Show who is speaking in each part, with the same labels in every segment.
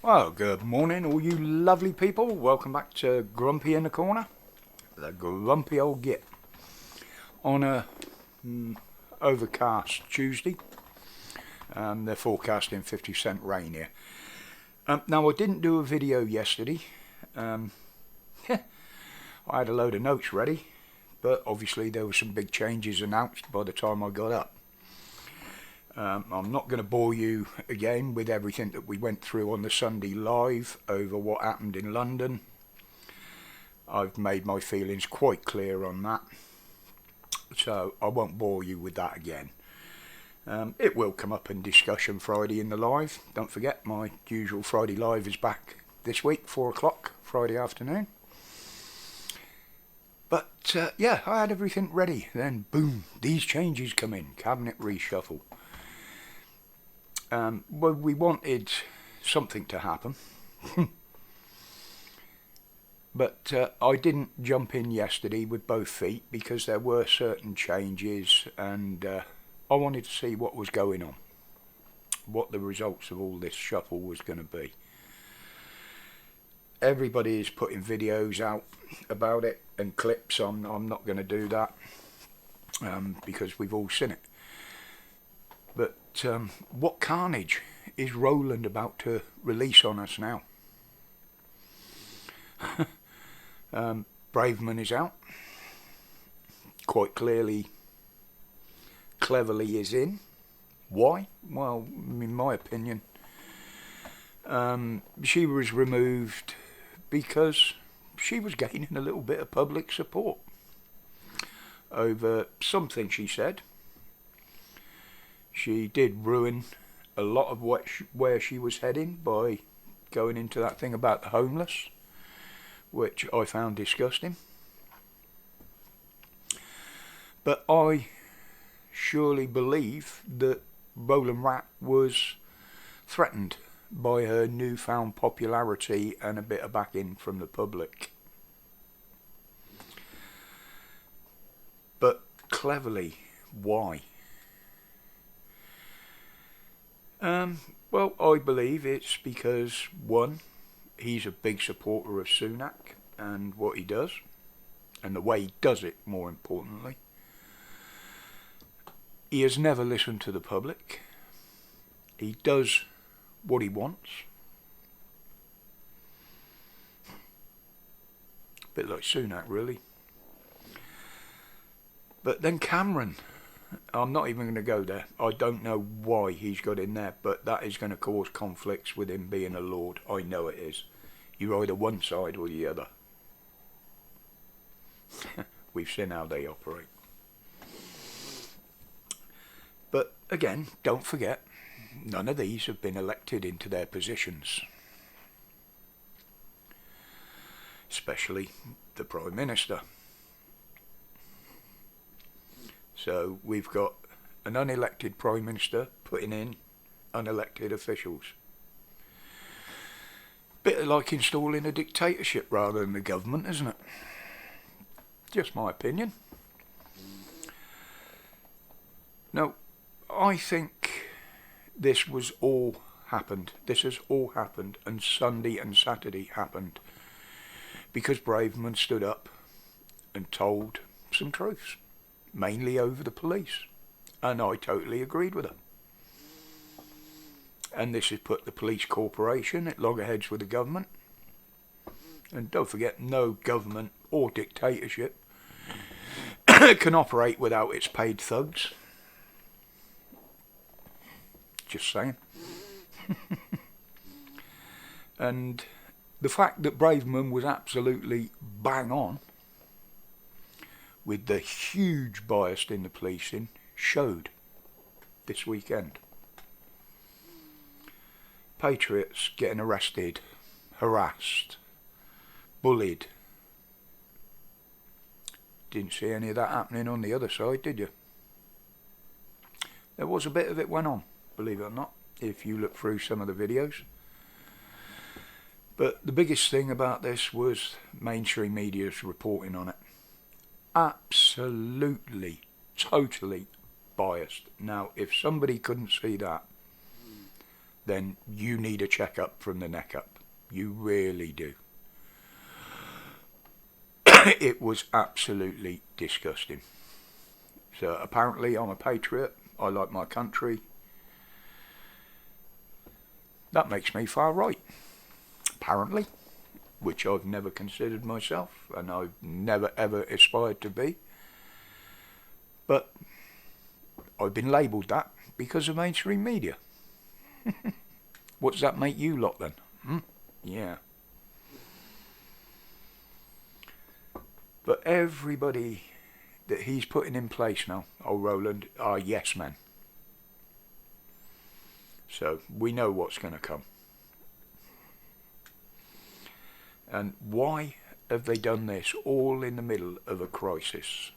Speaker 1: Well, good morning, all you lovely people. Welcome back to Grumpy in the Corner, the grumpy old git, on a overcast Tuesday. They're forecasting 50% rain here. Now, I didn't do a video yesterday. I had a load of notes ready, but obviously there were some big changes announced by the time I got up. I'm not going to bore you again with everything that we went through on the Sunday live over what happened in London. I've made my feelings quite clear on that, so I won't bore you with that again. It will come up in discussion Friday in the live. Don't forget, my usual Friday live is back this week, 4 o'clock, Friday afternoon. But yeah, I had everything ready. Then boom, these changes come in, cabinet reshuffle. Well, we wanted something to happen, but I didn't jump in yesterday with both feet because there were certain changes, and I wanted to see what was going on, what the results of all this shuffle was going to be. Everybody is putting videos out about it and clips. I'm not going to do that because we've all seen it. But what carnage is Roland about to release on us now? Braverman is out. Quite clearly, cleverly is in. Why? Well, in my opinion, she was removed because she was gaining a little bit of public support over something she said. She did ruin a lot of where she was heading by going into that thing about the homeless, which I found disgusting. But I surely believe that Roland Rat was threatened by her newfound popularity and a bit of backing from the public. But cleverly, why? Well, I believe it's because, one, he's a big supporter of Sunak and what he does, and the way he does it, more importantly. He has never listened to the public. He does what he wants. A bit like Sunak, really. But then Cameron, I'm not even going to go there. I don't know why he's got in there, but that is going to cause conflicts with him being a lord. I know it is. You're either one side or the other. We've seen how they operate. But again, don't forget, none of these have been elected into their positions. Especially the Prime Minister. So we've got an unelected Prime Minister putting in unelected officials. Bit like installing a dictatorship rather than the government, isn't it? Just my opinion. No, I think this has all happened, and Sunday and Saturday happened because Braverman stood up and told some truths, mainly over the police, and I totally agreed with her. And this has put the police corporation at loggerheads with the government. And don't forget, no government or dictatorship can operate without its paid thugs. Just saying. And the fact that Braverman was absolutely bang on with the huge bias in the policing showed this weekend. Patriots getting arrested, harassed, bullied. Didn't see any of that happening on the other side, did you? There was a bit of it went on, believe it or not, if you look through some of the videos. But the biggest thing about this was mainstream media's reporting on it. Absolutely, totally biased. Now, if somebody couldn't see that, then you need a checkup from the neck up. You really do. It was absolutely disgusting. So apparently I'm a patriot. I like my country. That makes me far right. Apparently. Which I've never considered myself, and I've never ever aspired to be. But I've been labelled that because of mainstream media. What does that make you lot then? Yeah. But everybody that he's putting in place now, old Roland, are yes men. So we know what's going to come. And why have they done this all in the middle of a crisis?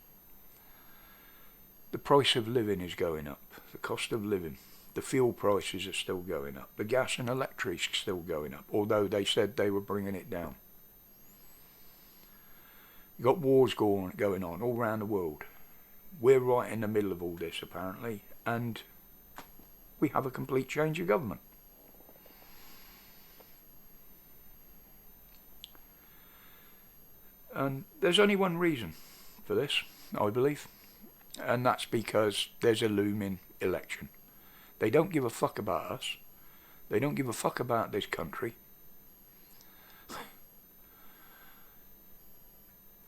Speaker 1: The price of living is going up. The cost of living. The fuel prices are still going up. The gas and electric is still going up, although they said they were bringing it down. You've got wars going on all around the world. We're right in the middle of all this, apparently, and we have a complete change of government. And there's only one reason for this, I believe, and that's because there's a looming election. They don't give a fuck about us. They don't give a fuck about this country.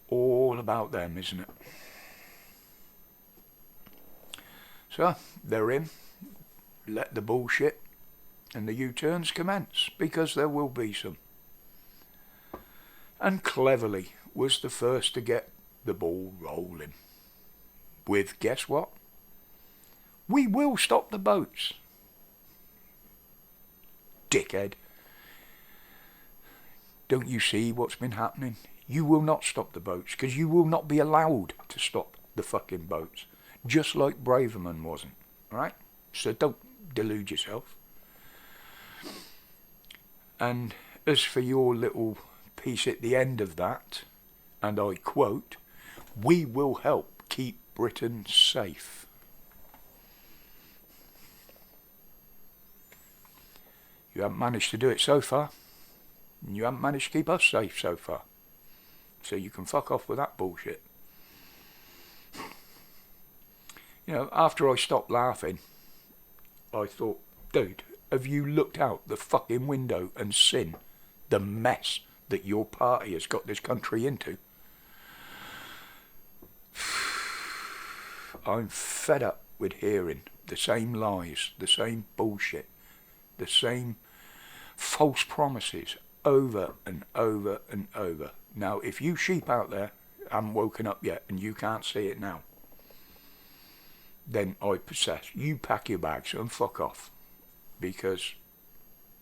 Speaker 1: All about them, isn't it? So, they're in. Let the bullshit and the U-turns commence, because there will be some. And cleverly was the first to get the ball rolling. With, guess what? We will stop the boats. Dickhead. Don't you see what's been happening? You will not stop the boats, because you will not be allowed to stop the fucking boats. Just like Braverman wasn't. Right? So don't delude yourself. And as for your little piece at the end of that, and I quote, we will help keep Britain safe. You haven't managed to do it so far, and you haven't managed to keep us safe so far. So you can fuck off with that bullshit. You know, after I stopped laughing, I thought, dude, have you looked out the fucking window and seen the mess that your party has got this country into? I'm fed up with hearing the same lies, the same bullshit, the same false promises over and over and over. Now, if you sheep out there haven't woken up yet and you can't see it now, then I possess. You pack your bags and fuck off, because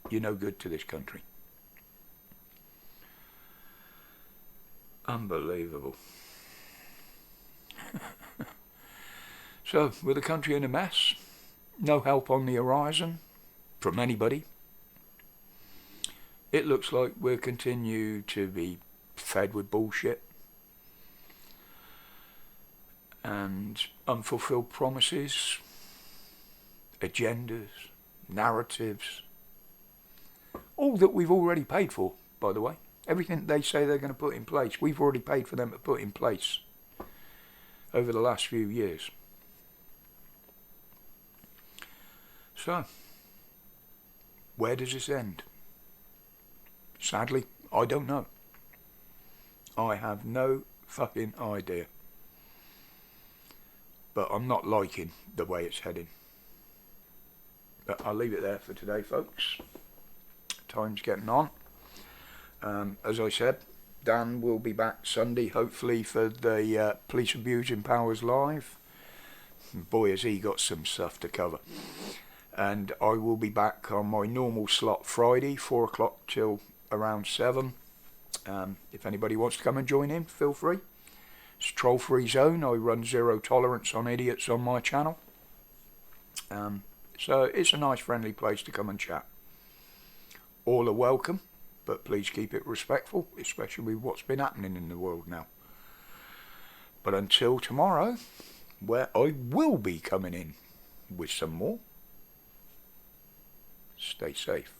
Speaker 1: you're no good to this country. Unbelievable. So, with the country in a mess, no help on the horizon from anybody, it looks like we'll continue to be fed with bullshit and unfulfilled promises, agendas, narratives, all that we've already paid for, by the way. Everything they say they're going to put in place, we've already paid for them to put in place over the last few years. So, where does this end? Sadly, I don't know. I have no fucking idea. But I'm not liking the way it's heading. But I'll leave it there for today, folks. Time's getting on. As I said, Dan will be back Sunday, hopefully, for the Police Abusing Powers Live. Boy, has he got some stuff to cover. And I will be back on my normal slot Friday, 4 o'clock till around 7. If anybody wants to come and join in, feel free. It's a troll-free zone. I run zero tolerance on idiots on my channel. So it's a nice, friendly place to come and chat. All are welcome, but please keep it respectful, especially with what's been happening in the world now. But until tomorrow, where I will be coming in with some more, stay stay safe,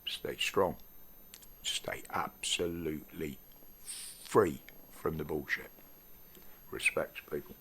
Speaker 1: stay strong, stay absolutely free from the bullshit. Respect, people.